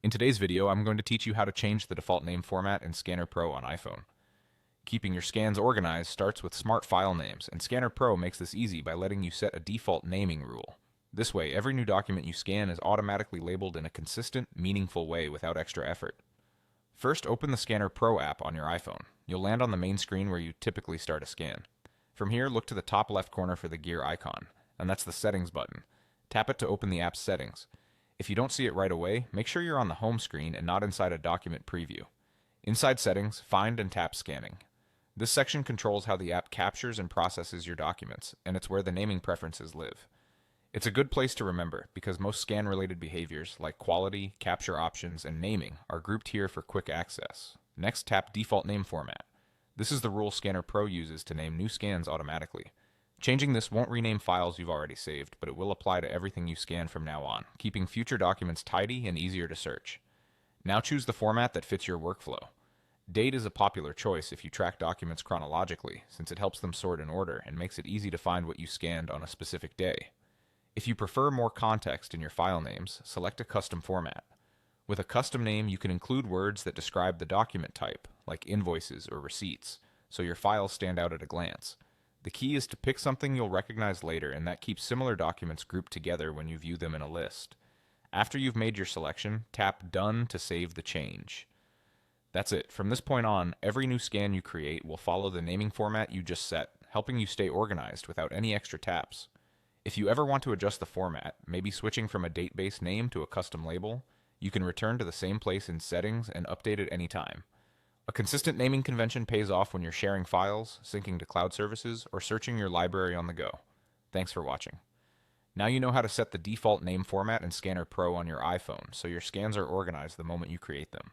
In today's video, I'm going to teach you how to change the default name format in Scanner Pro on iPhone. Keeping your scans organized starts with smart file names, and Scanner Pro makes this easy by letting you set a default naming rule. This way, every new document you scan is automatically labeled in a consistent, meaningful way without extra effort. First, open the Scanner Pro app on your iPhone. You'll land on the main screen where you typically start a scan. From here, look to the top left corner for the gear icon, and that's the Settings button. Tap it to open the app's settings. If you don't see it right away, make sure you're on the home screen and not inside a document preview. Inside Settings, find and tap Scanning. This section controls how the app captures and processes your documents, and it's where the naming preferences live. It's a good place to remember because most scan-related behaviors like quality, capture options, and naming are grouped here for quick access. Next, tap Default Name Format. This is the rule Scanner Pro uses to name new scans automatically. Changing this won't rename files you've already saved, but it will apply to everything you scan from now on, keeping future documents tidy and easier to search. Now choose the format that fits your workflow. Date is a popular choice if you track documents chronologically, since it helps them sort in order and makes it easy to find what you scanned on a specific day. If you prefer more context in your file names, select a custom format. With a custom name, you can include words that describe the document type, like invoices or receipts, so your files stand out at a glance. The key is to pick something you'll recognize later, and that keeps similar documents grouped together when you view them in a list. After you've made your selection, tap Done to save the change. That's it. From this point on, every new scan you create will follow the naming format you just set, helping you stay organized without any extra taps. If you ever want to adjust the format, maybe switching from a date-based name to a custom label, you can return to the same place in Settings and update it anytime. A consistent naming convention pays off when you're sharing files, syncing to cloud services, or searching your library on the go. Thanks for watching. Now you know how to set the default name format in Scanner Pro on your iPhone, so your scans are organized the moment you create them.